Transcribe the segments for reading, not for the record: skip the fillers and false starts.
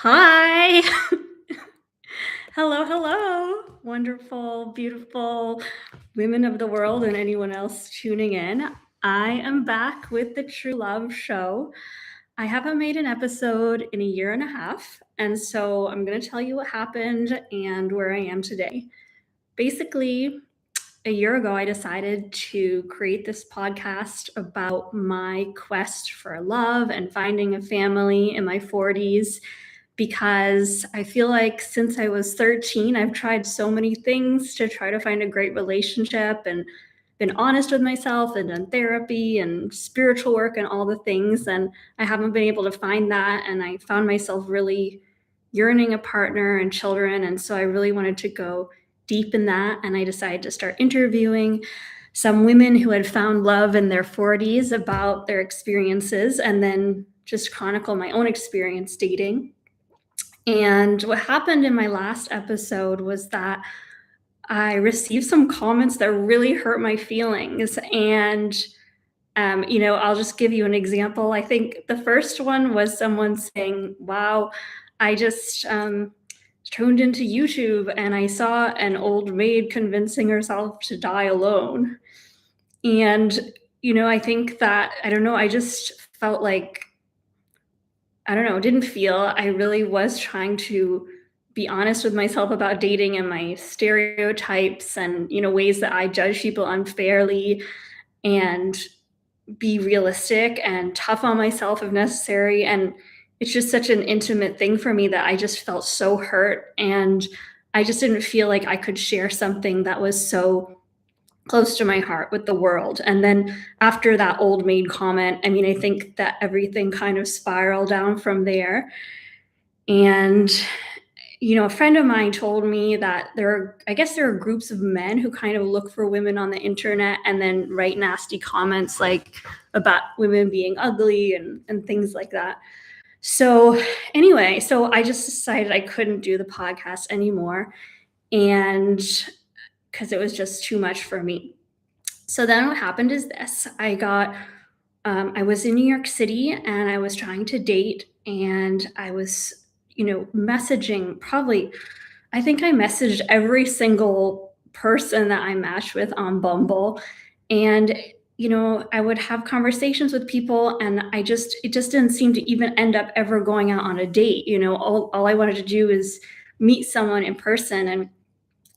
Hi. Hello, hello. Wonderful, beautiful women of the world and anyone else tuning in. I am back with the True Love Show. I haven't made an episode in a year and a half, and so I'm going to tell you what happened and where I am today. Basically, a year ago, I decided to create this podcast about my quest for love and finding a family in my 40s because I feel like since I was 13, I've tried so many things to try to find a great relationship and been honest with myself and done therapy and spiritual work and all the things. And I haven't been able to find that. And I found myself really yearning a partner and children. And so I really wanted to go deep in that. And I decided to start interviewing some women who had found love in their 40s about their experiences and then just chronicle my own experience dating. And what happened in my last episode was that I received some comments that really hurt my feelings. And, I'll just give you an example. I think the first one was someone saying, wow, I just tuned into YouTube and I saw an old maid convincing herself to die alone. And, I think that, I don't know, I just felt like I don't know, didn't feel I really was trying to be honest with myself about dating and my stereotypes and, ways that I judge people unfairly and be realistic and tough on myself if necessary. And it's just such an intimate thing for me that I just felt so hurt. And I just didn't feel like I could share something that was so close to my heart with the world. And then after that old maid comment, I mean, I think that everything kind of spiraled down from there. And, a friend of mine told me that I guess there are groups of men who kind of look for women on the internet and then write nasty comments like about women being ugly and things like that. So, anyway, so I just decided I couldn't do the podcast anymore. And because it was just too much for me. So then what happened is this. I was in New York City and I was trying to date and I was, messaging probably, I think I messaged every single person that I matched with on Bumble. And, I would have conversations with people and it just didn't seem to even end up ever going out on a date. All I wanted to do is meet someone in person. And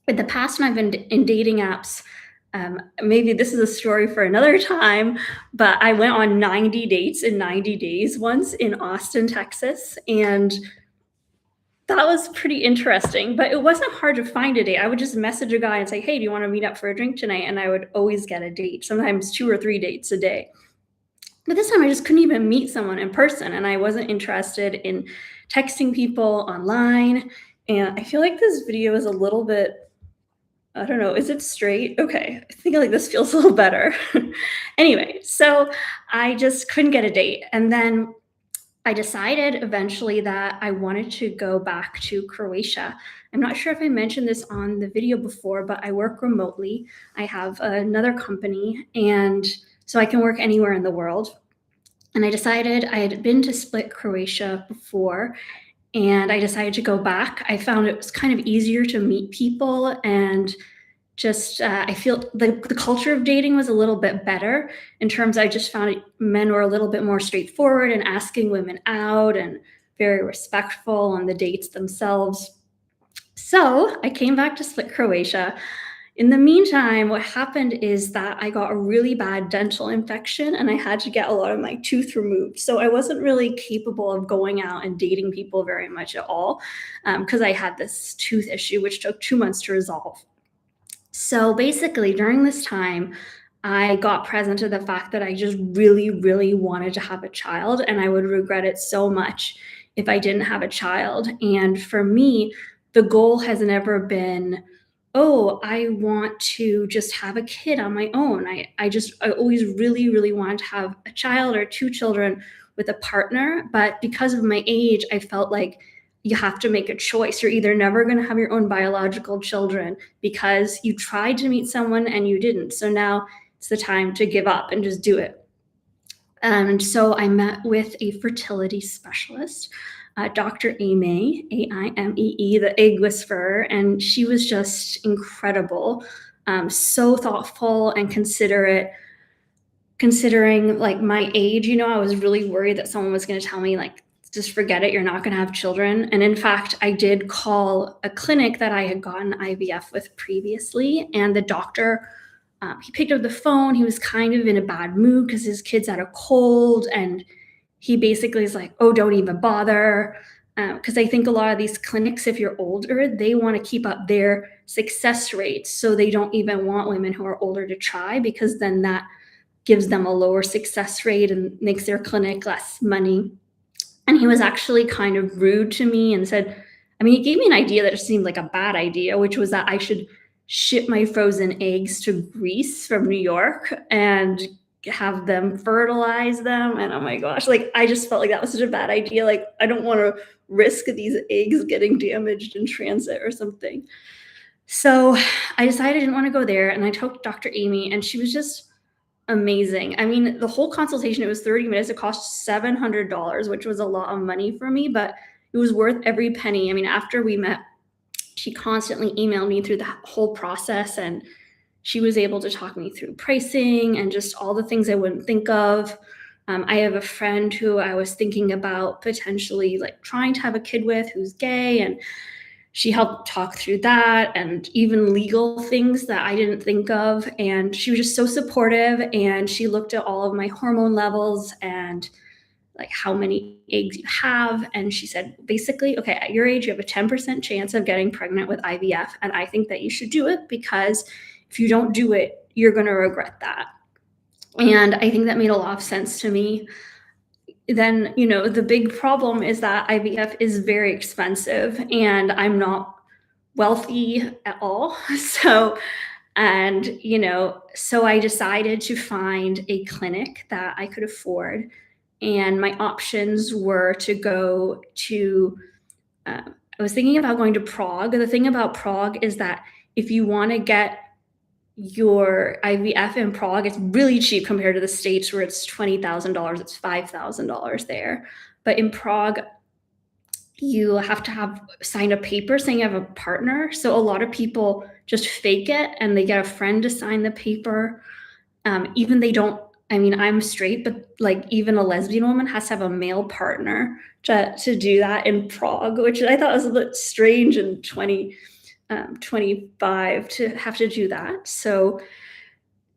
in the past when I've been in dating apps, maybe this is a story for another time, but I went on 90 dates in 90 days once in Austin, Texas. And that was pretty interesting, but it wasn't hard to find a date. I would just message a guy and say, hey, do you want to meet up for a drink tonight? And I would always get a date, sometimes 2 or 3 dates a day. But this time I just couldn't even meet someone in person. And I wasn't interested in texting people online. And I feel like this video is a little bit I don't know. Is it straight? Okay. I think like this feels a little better. Anyway, so I just couldn't get a date. And then I decided eventually that I wanted to go back to Croatia. I'm not sure if I mentioned this on the video before, but I work remotely. I have another company, and so I can work anywhere in the world. And I decided I had been to Split, Croatia before, and I decided to go back. I found it was kind of easier to meet people and just I feel the culture of dating was a little bit better in terms I just found men were a little bit more straightforward and asking women out and very respectful on the dates themselves. So I came back to Split, Croatia. In the meantime, what happened is that I got a really bad dental infection and I had to get a lot of my tooth removed. So I wasn't really capable of going out and dating people very much at all because I had this tooth issue, which took 2 months to resolve. So basically, during this time, I got present to the fact that I just really, really wanted to have a child, and I would regret it so much if I didn't have a child. And for me, the goal has never been, oh, I want to just have a kid on my own. I always really, really wanted to have a child or two children with a partner. But because of my age, I felt like you have to make a choice. You're either never going to have your own biological children because you tried to meet someone and you didn't. So now it's the time to give up and just do it. And so I met with a fertility specialist, Dr. Aimee, Aimee, the egg whisperer, and she was just incredible, so thoughtful and considerate. Considering like my age, I was really worried that someone was going to tell me like, just forget it, you're not going to have children. And in fact, I did call a clinic that I had gotten IVF with previously, and the doctor, he picked up the phone. He was kind of in a bad mood because his kids had a cold, and he basically is like, "Oh, don't even bother." Because I think a lot of these clinics, if you're older, they want to keep up their success rates, so they don't even want women who are older to try, because then that gives them a lower success rate and makes their clinic less money. And he was actually kind of rude to me and said, I mean, he gave me an idea that just seemed like a bad idea, which was that I should ship my frozen eggs to Greece from New York and have them fertilize them. And oh my gosh, like I just felt like that was such a bad idea. Like, I don't want to risk these eggs getting damaged in transit or something. So I decided I didn't want to go there. And I told Dr. Aimee, and she was just amazing. I mean, the whole consultation, it was 30 minutes. It cost $700, which was a lot of money for me, but it was worth every penny. I mean, after we met, she constantly emailed me through the whole process, and she was able to talk me through pricing and just all the things I wouldn't think of. I have a friend who I was thinking about potentially like trying to have a kid with who's gay, and she helped talk through that and even legal things that I didn't think of. And she was just so supportive. And she looked at all of my hormone levels and like how many eggs you have. And she said, basically, okay, at your age, you have a 10% chance of getting pregnant with IVF. And I think that you should do it, because if you don't do it, you're going to regret that. And I think that made a lot of sense to me. Then, the big problem is that IVF is very expensive, and I'm not wealthy at all. So I decided to find a clinic that I could afford. And my options were to go to, I was thinking about going to Prague. The thing about Prague is that if you want to get your IVF in Prague, it's really cheap compared to the States where it's $20,000, it's $5,000 there. But in Prague, you have to have signed a paper saying you have a partner. So a lot of people just fake it and they get a friend to sign the paper. Even they don't, I mean, I'm straight, but like even a lesbian woman has to have a male partner to do that in Prague, which I thought was a bit strange in 25 to have to do that. So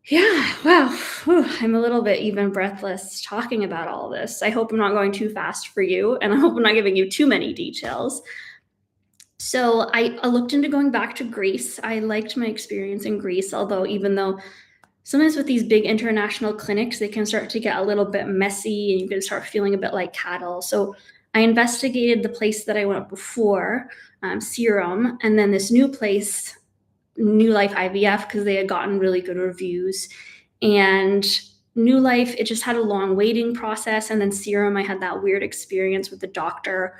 yeah, wow. Whew, I'm a little bit even breathless talking about all this. I hope I'm not going too fast for you, and I hope I'm not giving you too many details. So I looked into going back to Greece. I liked my experience in Greece, although even though sometimes with these big international clinics, they can start to get a little bit messy and you can start feeling a bit like cattle. So I investigated the place that I went before, Serum, and then this new place, New Life IVF, because they had gotten really good reviews. And New Life, it just had a long waiting process. And then Serum, I had that weird experience with the doctor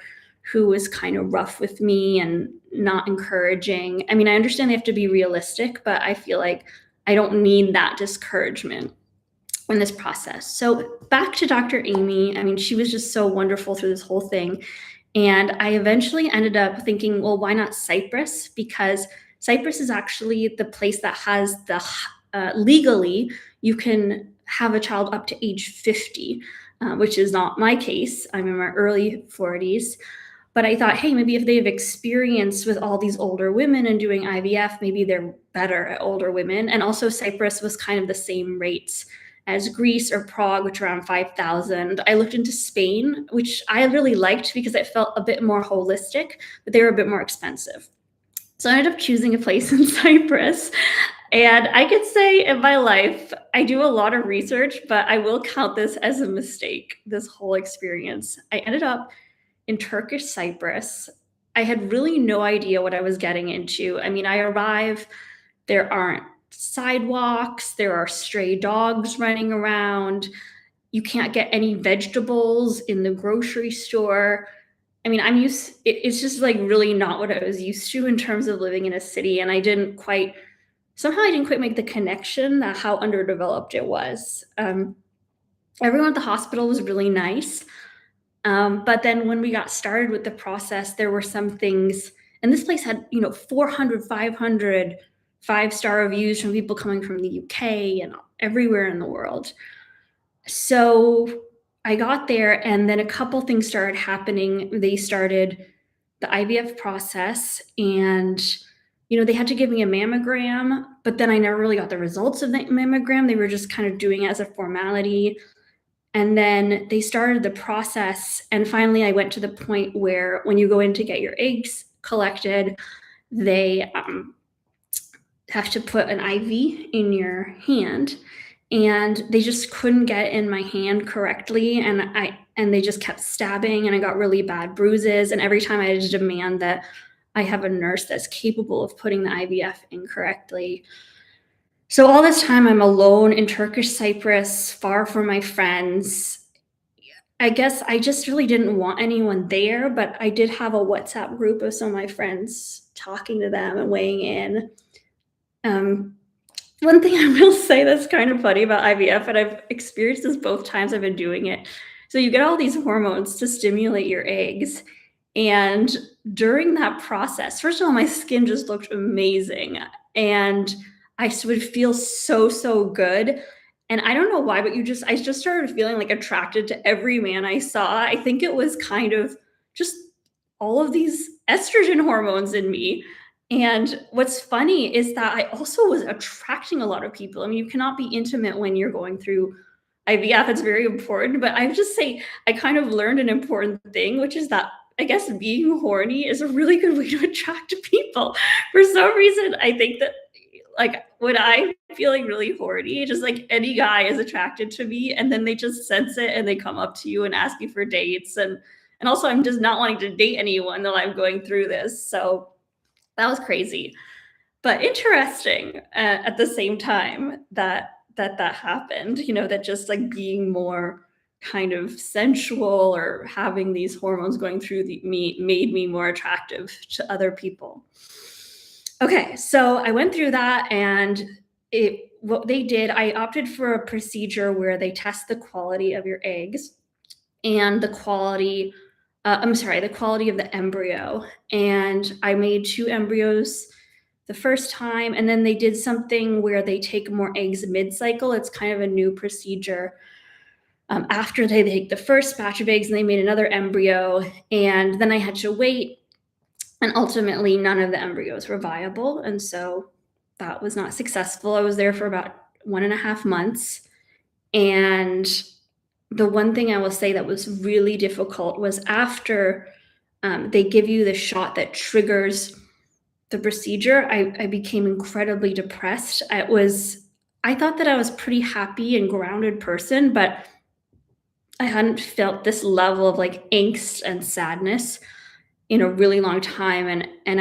who was kind of rough with me and not encouraging. I mean, I understand they have to be realistic, but I feel like I don't need that discouragement in this process. So back to Dr. Aimee. I mean, she was just so wonderful through this whole thing. And I eventually ended up thinking, well, why not Cyprus? Because Cyprus is actually the place that has the legally, you can have a child up to age 50, which is not my case. I'm in my early 40s. But I thought, hey, maybe if they have experience with all these older women and doing IVF, maybe they're better at older women. And also Cyprus was kind of the same rates as Greece or Prague, which are around 5,000. I looked into Spain, which I really liked because it felt a bit more holistic, but they were a bit more expensive. So I ended up choosing a place in Cyprus. And I could say in my life, I do a lot of research, but I will count this as a mistake, this whole experience. I ended up in Turkish Cyprus. I had really no idea what I was getting into. I mean, I arrive, there aren't sidewalks, there are stray dogs running around. You can't get any vegetables in the grocery store. I mean, it's just like really not what I was used to in terms of living in a city. And somehow I didn't quite make the connection that how underdeveloped it was. Everyone at the hospital was really nice. But then when we got started with the process, there were some things, and this place had, 400, 500 five-star reviews from people coming from the UK and everywhere in the world. So I got there, and then a couple things started happening. They started the IVF process, and they had to give me a mammogram, but then I never really got the results of the mammogram. They were just kind of doing it as a formality. And then they started the process, and finally, I went to the point where when you go in to get your eggs collected, they have to put an IV in your hand, and they just couldn't get in my hand correctly, and they just kept stabbing, and I got really bad bruises, and every time I had to demand that I have a nurse that's capable of putting the IVF in correctly. So all this time I'm alone in Turkish Cyprus, far from my friends. I guess I just really didn't want anyone there, but I did have a WhatsApp group of some of my friends, talking to them and weighing in. Um, One thing I will say that's kind of funny about IVF, and I've experienced this both times I've been doing it. So you get all these hormones to stimulate your eggs, and during that process, first of all, my skin just looked amazing, and would feel so, so good. And I don't know why, but I just started feeling like attracted to every man I saw. I think it was kind of just all of these estrogen hormones in me. And what's funny is that I also was attracting a lot of people. I mean, you cannot be intimate when you're going through IVF. It's very important. But I would just say I kind of learned an important thing, which is that I guess being horny is a really good way to attract people. For some reason, I think that like when I'm feeling really horny, just like any guy is attracted to me, and then they just sense it and they come up to you and ask you for dates. And also I'm just not wanting to date anyone while I'm going through this. So that was crazy, but interesting at the same time that happened. That just like being more kind of sensual or having these hormones going through me made me more attractive to other people. Okay, so I went through that, and what they did, I opted for a procedure where they test the quality of your eggs and the quality of the embryo. And I made two embryos the first time, and then they did something where they take more eggs mid-cycle. It's kind of a new procedure. After they take the first batch of eggs, and they made another embryo, and then I had to wait, and ultimately none of the embryos were viable, and so that was not successful. I was there for about 1.5 months, and the one thing I will say that was really difficult was after they give you the shot that triggers the procedure, I became incredibly depressed. I thought that I was pretty happy and grounded person, but I hadn't felt this level of like angst and sadness in a really long time. And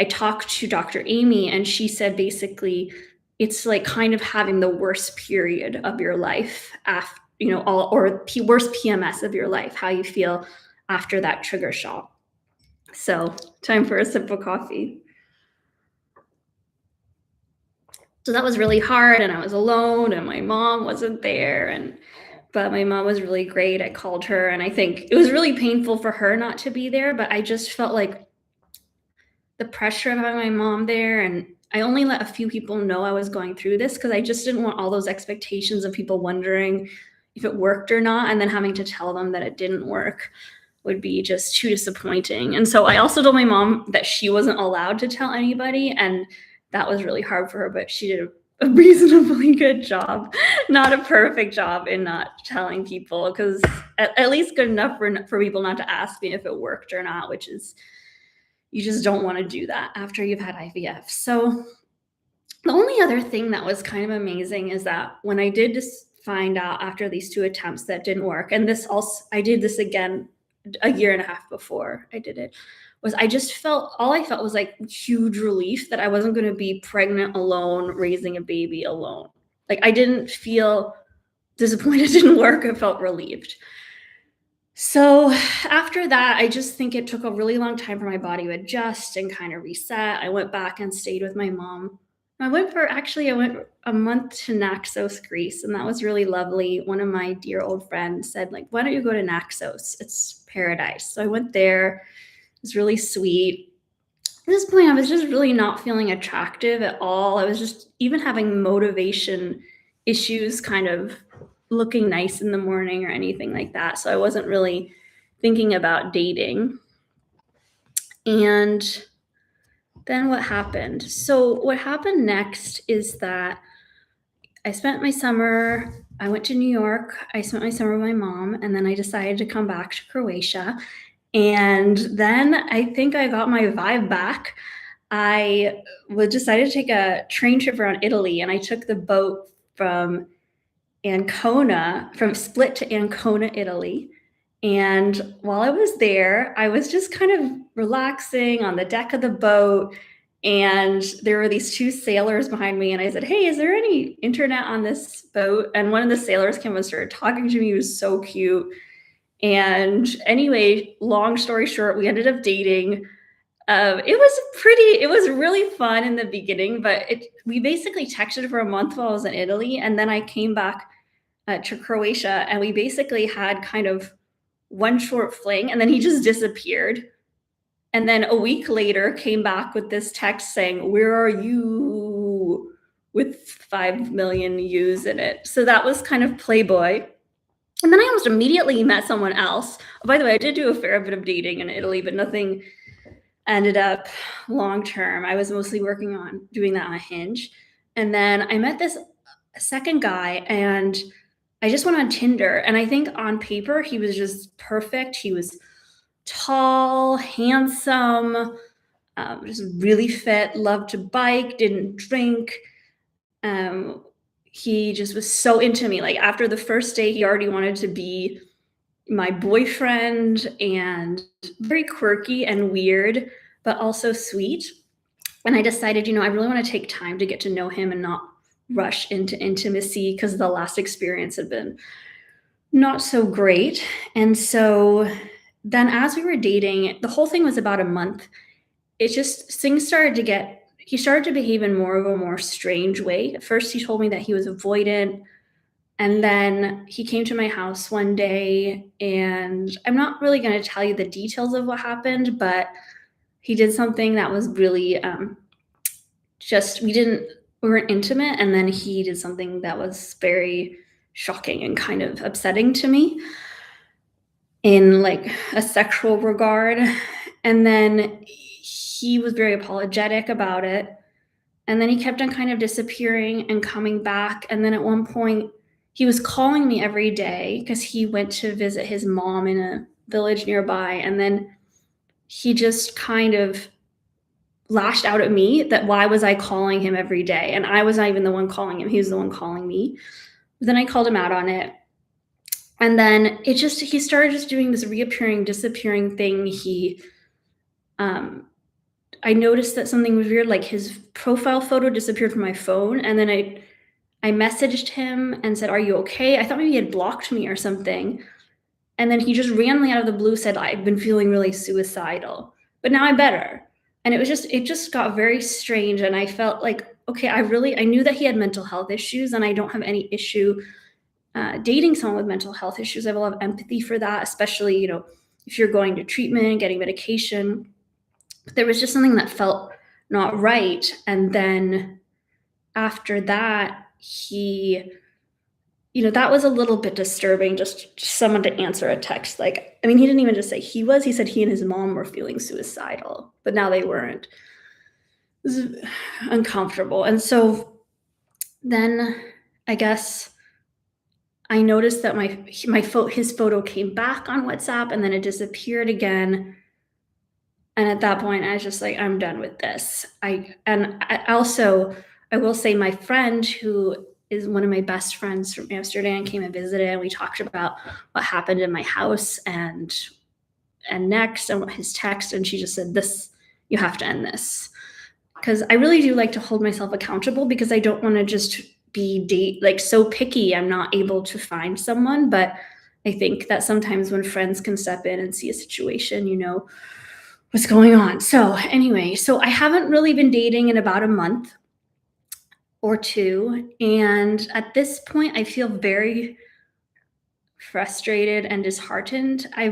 I talked to Dr. Amy, and she said basically it's like kind of having the worst period of your life after, worst PMS of your life, how you feel after that trigger shot. So, time for a sip of coffee. So that was really hard, and I was alone, and my mom wasn't there, but my mom was really great. I called her, and I think it was really painful for her not to be there, but I just felt like the pressure of having my mom there, and I only let a few people know I was going through this because I just didn't want all those expectations of people wondering if it worked or not, and then having to tell them that it didn't work would be just too disappointing. And so I also told my mom that she wasn't allowed to tell anybody, and that was really hard for her, but she did a reasonably good job. Not a perfect job in not telling people, because at least good enough for people not to ask me if it worked or not, which is, you just don't want to do that after you've had IVF. So the only other thing that was kind of amazing is that when I did just find out after these two attempts that didn't work, and I did this again a year and a half before I did it, was all I felt was like huge relief that I wasn't going to be pregnant alone, raising a baby alone. Like I didn't feel disappointed it didn't work. I felt relieved. So after that, I just think it took a really long time for my body to adjust and kind of reset. I went back and stayed with my mom I went a month to Naxos, Greece, and that was really lovely. One of my dear old friends said, like, why don't you go to Naxos? It's paradise. So I went there. It was really sweet. At this point, I was just really not feeling attractive at all. I was just even having motivation issues, kind of looking nice in the morning or anything like that. So I wasn't really thinking about dating. And then what happened? So, what happened next is that I spent my summer, I went to New York. I spent my summer with my mom, and then I decided to come back to Croatia. And then I think I got my vibe back. I was decided to take a train trip around Italy, and I took the boat from Ancona, from Split to Ancona, Italy. And while I was there, I was just kind of relaxing on the deck of the boat. And there were these two sailors behind me. And I said, hey, is there any internet on this boat? And one of the sailors came and started talking to me. He was so cute. And anyway, long story short, we ended up dating. It was really fun in the beginning, but we basically texted for a month while I was in Italy. And then I came back to Croatia, and we basically had kind of one short fling, and then he just disappeared. And then a week later, came back with this text saying, "Where are you?" with 5 million U's in it. So that was kind of Playboy. And then I almost immediately met someone else. Oh, by the way, I did do a fair bit of dating in Italy, but nothing ended up long term. I was mostly working on doing that on Hinge. And then I met this second guy, and I just went on Tinder. And I think on paper, he was just perfect. He was tall, handsome, just really fit, loved to bike, didn't drink. Um, he just was so into me. Like after the first day, he already wanted to be my boyfriend, and very quirky and weird, but also sweet. And I decided, I really want to take time to get to know him and not rush into intimacy, because the last experience had been not so great. And so then as we were dating, the whole thing was about a month. It just things started to get he started to behave in more of a more strange way. At first he told me that he was avoidant, and then he came to my house one day, and I'm not really going to tell you the details of what happened, but he did something that was really just we weren't intimate, and then he did something that was very shocking and kind of upsetting to me in like a sexual regard. And then he was very apologetic about it. And then he kept on kind of disappearing and coming back. And then at one point, he was calling me every day because he went to visit his mom in a village nearby. And then he just kind of lashed out at me that why was I calling him every day? And I was not even the one calling him. He was the one calling me. But then I called him out on it. And then he started just doing this reappearing, disappearing thing. I noticed that something was weird, like his profile photo disappeared from my phone. And then I messaged him and said, "Are you okay?" I thought maybe he had blocked me or something. And then he just randomly out of the blue said, "I've been feeling really suicidal, but now I'm better." And it just got very strange. And I felt like, okay, I knew that he had mental health issues, and I don't have any issue dating someone with mental health issues. I have a lot of empathy for that, especially, if you're going to treatment, getting medication. But there was just something that felt not right. And then after that, that was a little bit disturbing, just someone to answer a text. Like, I mean, he didn't even just say he said he and his mom were feeling suicidal, but now they weren't. It was uncomfortable. And so then I guess I noticed that his photo came back on WhatsApp, and then it disappeared again. And at that point, I was just like, I'm done with this. I will say, my friend, who is one of my best friends from Amsterdam, came and visited, and we talked about what happened in my house and next, and his text. And she just said, you have to end this. Because I really do like to hold myself accountable, because I don't want to just be so picky I'm not able to find someone. But I think that sometimes when friends can step in and see a situation, what's going on. So anyway, I haven't really been dating in about a month. or 2, and at this point, I feel very frustrated and disheartened. I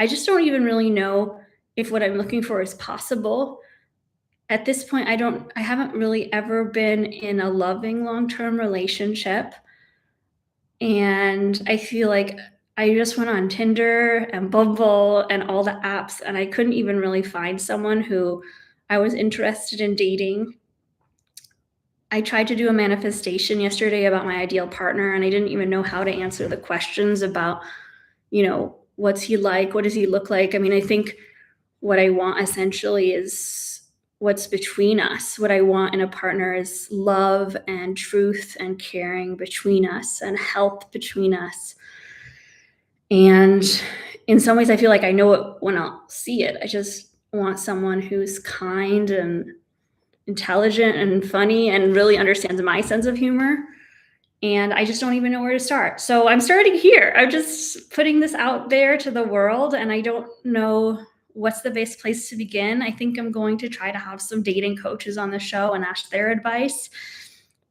just don't even really know if what I'm looking for is possible. At this point, I haven't really ever been in a loving long-term relationship, and I feel like I just went on Tinder and Bumble and all the apps, and I couldn't even really find someone who I was interested in dating. I tried to do a manifestation yesterday about my ideal partner, and I didn't even know how to answer the questions about, what's he like? What does he look like? I mean, I think what I want essentially is what's between us. What I want in a partner is love and truth and caring between us and health between us. And in some ways, I feel like I know it when I'll see it. I just want someone who's kind and intelligent and funny and really understands my sense of humor. And I just don't even know where to start. So I'm starting here. I'm just putting this out there to the world, and I don't know what's the best place to begin. I think I'm going to try to have some dating coaches on the show and ask their advice,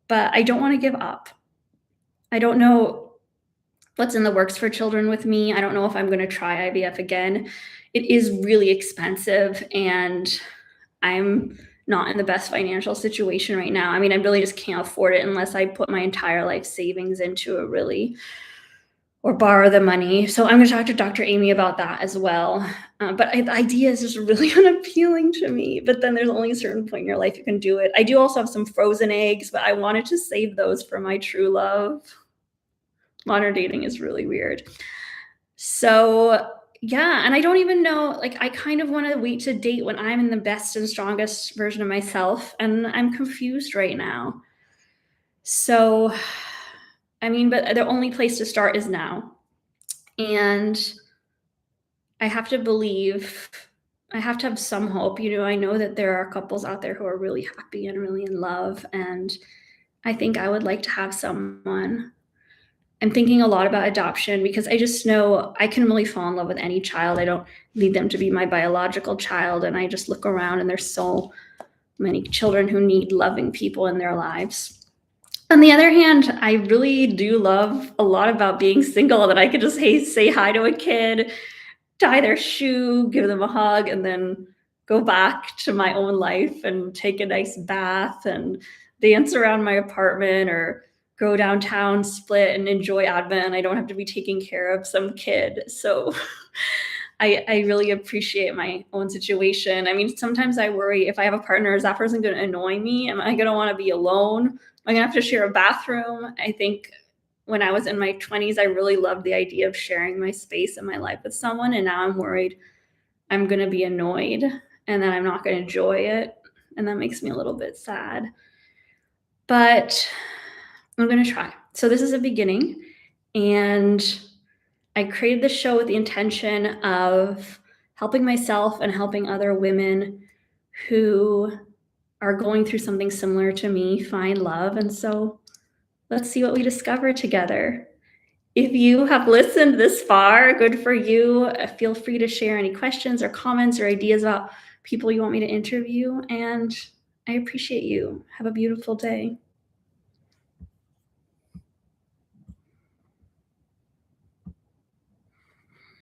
but I don't want to give up. I don't know what's in the works for children with me. I don't know if I'm going to try IVF again. It is really expensive, and I'm not in the best financial situation right now. I mean, I really just can't afford it unless I put my entire life savings into it, really, or borrow the money. So I'm going to talk to Dr. Amy about that as well. But the idea is just really unappealing to me. But then there's only a certain point in your life you can do it. I do also have some frozen eggs, but I wanted to save those for my true love. Modern dating is really weird. So yeah, and I don't even know, like, I kind of want to wait to date when I'm in the best and strongest version of myself, and I'm confused right now. So, I mean, but the only place to start is now. And I have to believe, I have to have some hope. I know that there are couples out there who are really happy and really in love, and I think I would like to have someone. I'm thinking a lot about adoption because I just know I can really fall in love with any child. I don't need them to be my biological child. And I just look around and there's so many children who need loving people in their lives. On the other hand, I really do love a lot about being single, that I could just, hey, say hi to a kid, tie their shoe, give them a hug, and then go back to my own life and take a nice bath and dance around my apartment, or go downtown, split, and enjoy Advent. I don't have to be taking care of some kid. So I really appreciate my own situation. I mean, sometimes I worry, if I have a partner, is that person going to annoy me? Am I going to want to be alone? Am I going to have to share a bathroom? I think when I was in my 20s, I really loved the idea of sharing my space and my life with someone. And now I'm worried I'm going to be annoyed and then I'm not going to enjoy it. And that makes me a little bit sad. But I'm going to try. So this is a beginning. And I created this show with the intention of helping myself and helping other women who are going through something similar to me find love. And so let's see what we discover together. If you have listened this far, good for you. Feel free to share any questions or comments or ideas about people you want me to interview. And I appreciate you. Have a beautiful day.